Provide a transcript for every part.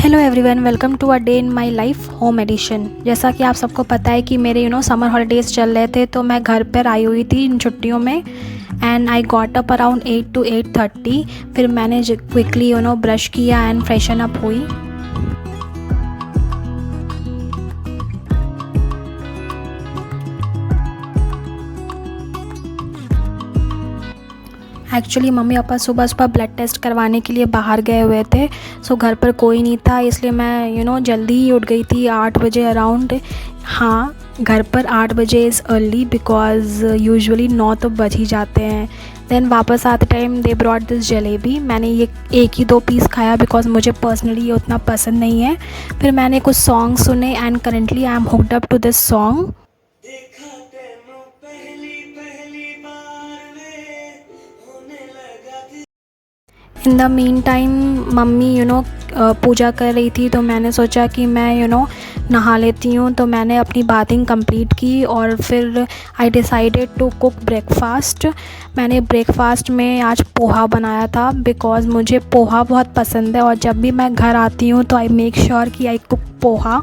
Hello everyone, welcome to a day in my life home edition. जैसा कि आप सबको पता है कि मेरे समर हॉलीडेज़ चल रहे थे, तो मैं घर पर आई हुई थी इन छुट्टियों में। And I got up around 8 to 8:30। फिर मैंने क्विकली ब्रश किया एंड फ्रेशन अप हुई। एक्चुअली मम्मी पापा सुबह सुबह ब्लड टेस्ट करवाने के लिए बाहर गए हुए थे। सो घर पर कोई नहीं था, इसलिए मैं जल्दी ही उठ गई थी 8 बजे अराउंड। हाँ, घर पर 8 बजे इज़ अर्ली बिकॉज़ यूजुअली 9 तो बज ही जाते हैं। देन वापस आते time they brought this jalebi. मैंने ये एक ही 2 पीस खाया बिकॉज़ मुझे पर्सनली ये उतना पसंद नहीं है। फिर मैंने कुछ सॉन्ग सुने and currently I am hooked up to this song. In the mean time mummy puja कर रही थी, तो मैंने सोचा कि मैं नहा लेती हूँ। तो मैंने अपनी बाथिंग कंप्लीट की और फिर I decided to cook breakfast. मैंने ब्रेकफास्ट में आज पोहा बनाया था बिकॉज़ मुझे पोहा बहुत पसंद है और जब भी मैं घर आती हूँ तो आई मेक श्योर कि आई कुक पोहा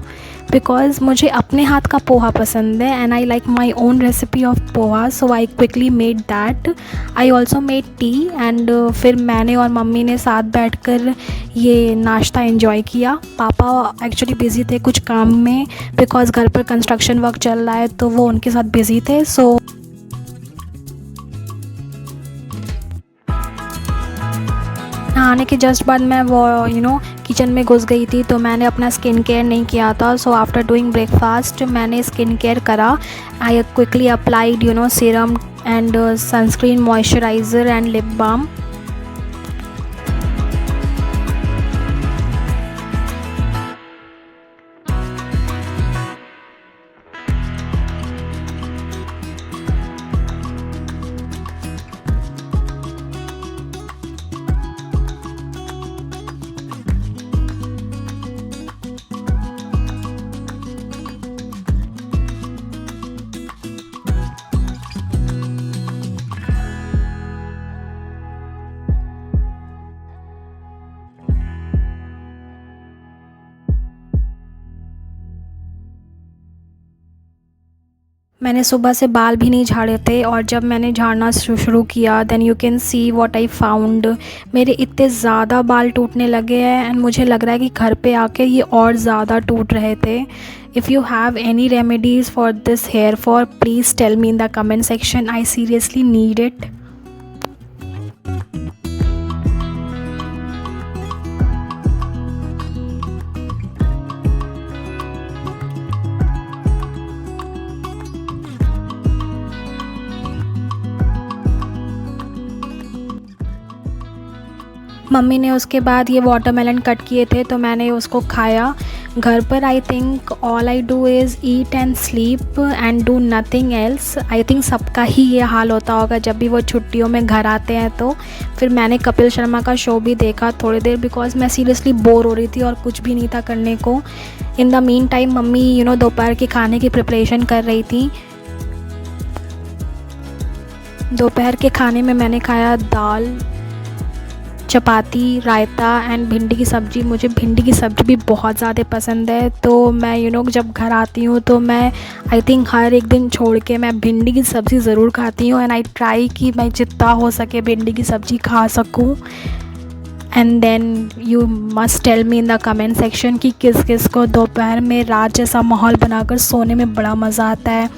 बिकॉज़ मुझे अपने हाथ का पोहा पसंद है and I like my own recipe of poha. So I quickly made that. I also made tea and फिर मैंने और मम्मी ने साथ बैठकर ये नाश्ता एंजॉय किया। पापा एक्चुअली बिज़ी थे कुछ काम में बिकॉज़ घर पर कंस्ट्रक्शन वर्क चल रहा है, तो वो उनके साथ बिज़ी थे। सो नहाने के जस्ट बाद मैं वो किचन में घुस गई थी, तो मैंने अपना स्किन केयर नहीं किया था। सो आफ्टर डूइंग ब्रेकफास्ट मैंने स्किन केयर करा। I quickly applied serum and sunscreen, moisturiser and lip balm. मैंने सुबह से बाल भी नहीं झाड़े थे और जब मैंने झाड़ना शुरू किया then you can see what I found. मेरे इतने ज़्यादा बाल टूटने लगे हैं एंड मुझे लग रहा है कि घर पे आके ये और ज़्यादा टूट रहे थे। If you have any remedies for this hair fall please tell me in the comment section. I seriously need it. Mummy ने उसके बाद ये वाटरमेलन कट किए थे, तो मैंने उसको खाया। घर पर I think all I do is eat and sleep and do nothing else. I think सबका ही ये हाल होता होगा जब भी वो छुट्टियों में घर आते हैं। तो फिर मैंने कपिल शर्मा का शो भी देखा थोड़ी देर बिकॉज़ मैं सीरियसली बोर हो रही थी और कुछ भी नहीं था करने को। इन द मीन टाइम मम्मी दोपहर के खाने की प्रिपरेशन कर रही थी। दोपहर के खाने में मैंने खाया दाल, चपाती, रायता एंड भिंडी की सब्ज़ी। मुझे भिंडी की सब्ज़ी भी बहुत ज़्यादा पसंद है, तो मैं जब घर आती हूँ तो मैं आई थिंक हर एक दिन छोड़ के मैं भिंडी की सब्ज़ी ज़रूर खाती हूँ एंड आई ट्राई कि मैं जितना हो सके भिंडी की सब्ज़ी खा सकूँ। And then you must tell me in the comment section कि किस किस को दोपहर में रात जैसा माहौल बनाकर सोने में बड़ा मज़ा आता है।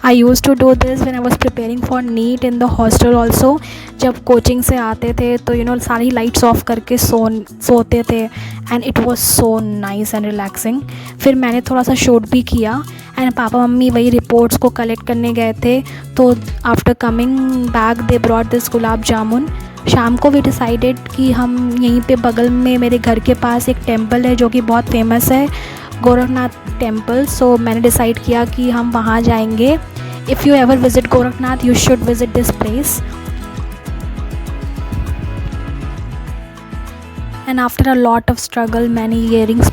I use to do this when I was preparing for NEET in the hostel also. जब कोचिंग से आते थे तो सारी लाइट्स ऑफ करके सोते थे and it was so nice and relaxing. फिर मैंने थोड़ा सा शूट भी किया एंड पापा मम्मी वही रिपोर्ट्स को कलेक्ट करने गए थे। तो after coming back they brought this gulab jamun. शाम को भी डिसाइडेड कि हम यहीं पे बगल में मेरे घर के पास एक टेंपल है जो कि बहुत फेमस है, गोरखनाथ टेंपल। सो मैंने डिसाइड किया कि हम वहाँ जाएंगे। If you ever visit Gorakhnath you should visit this place. And after a lot of struggle मैंने ईयरिंग्स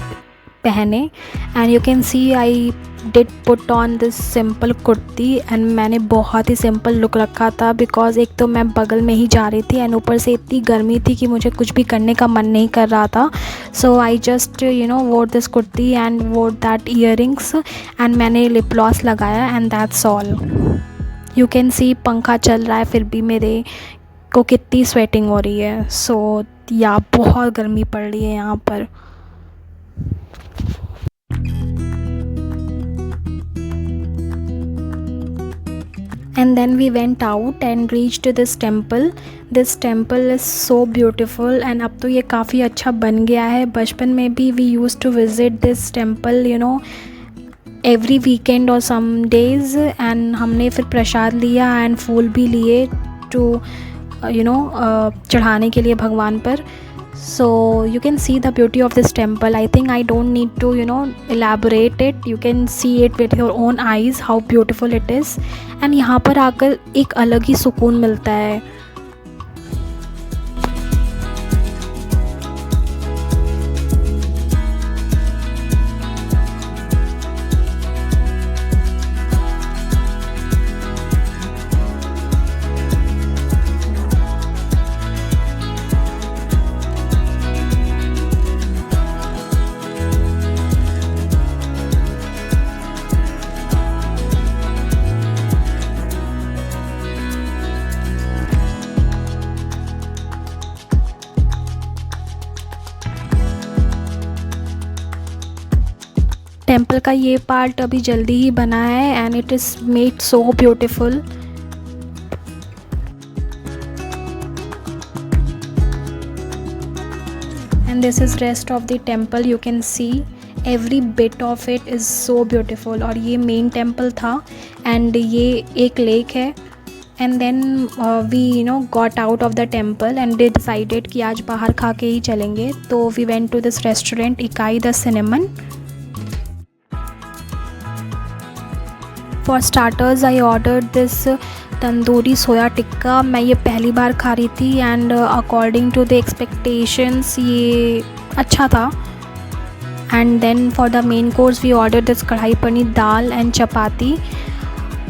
पहने। And you can see I did put on this simple kurti and मैंने बहुत ही सिंपल लुक रखा था, बिकॉज़ एक तो मैं बगल में ही जा रही थी एंड ऊपर से इतनी गर्मी थी कि मुझे कुछ भी करने का मन नहीं कर रहा था। So I just wore this kurti and wore that earrings and मैंने लिप ग्लॉस लगाया and that's all. You can see पंखा चल रहा है फिर भी मेरे को कितनी स्वेटिंग हो रही है। सो या बहुत गर्मी पड़ रही है यहाँ पर। And then we went out and reached this temple. This temple is so beautiful and अब तो ये काफ़ी अच्छा बन गया है। बचपन में भी we used to visit this temple every weekend or some days, and हमने फिर प्रसाद लिया एंड फूल भी लिए टू चढ़ाने के लिए भगवान पर। So you can see the beauty of this temple. I think I don't need to elaborate it. You can see it with your own eyes how beautiful it is. And यहाँ पर आकर एक अलग ही सुकून मिलता है। टेम्पल का ये पार्ट अभी जल्दी ही बना है and it is made so beautiful. And this is rest of the temple. You can see every bit of it is so beautiful. और ये मेन टेम्पल था एंड ये एक लेक है। And then we got out of the temple and they decided कि आज बाहर खा के ही चलेंगे। तो we went to this restaurant इकाई the Cinnamon. For starters I order this tandoori soya tikka. मैं ये पहली बार खा रही थी and according to the expectations ये अच्छा था। And then for the main course we order this kadhai paneer dal and chapati.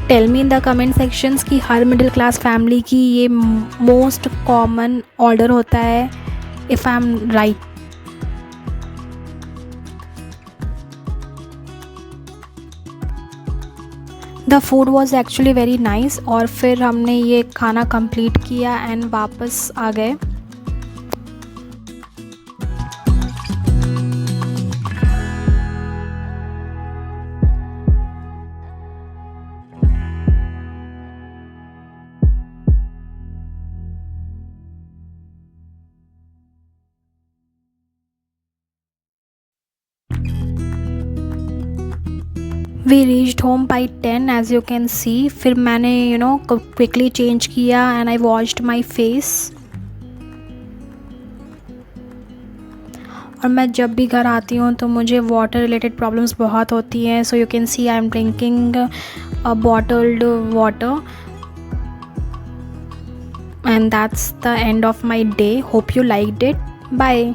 Tell me in the comment sections कि हर मिडिल क्लास फैमिली की ये मोस्ट कॉमन ऑर्डर होता है, if I am right. The food was actually very nice. और फिर हमने ये खाना कंप्लीट किया एंड वापस आ गए। We reached home by 10 as you can see. फिर मैंने क्विकली चेंज किया and I washed my face. और मैं जब भी घर आती हूँ तो मुझे वाटर रिलेटेड प्रॉब्लम्स बहुत होती हैं। So you can see I am drinking a bottled water and that's the end of my day. Hope you liked it. Bye.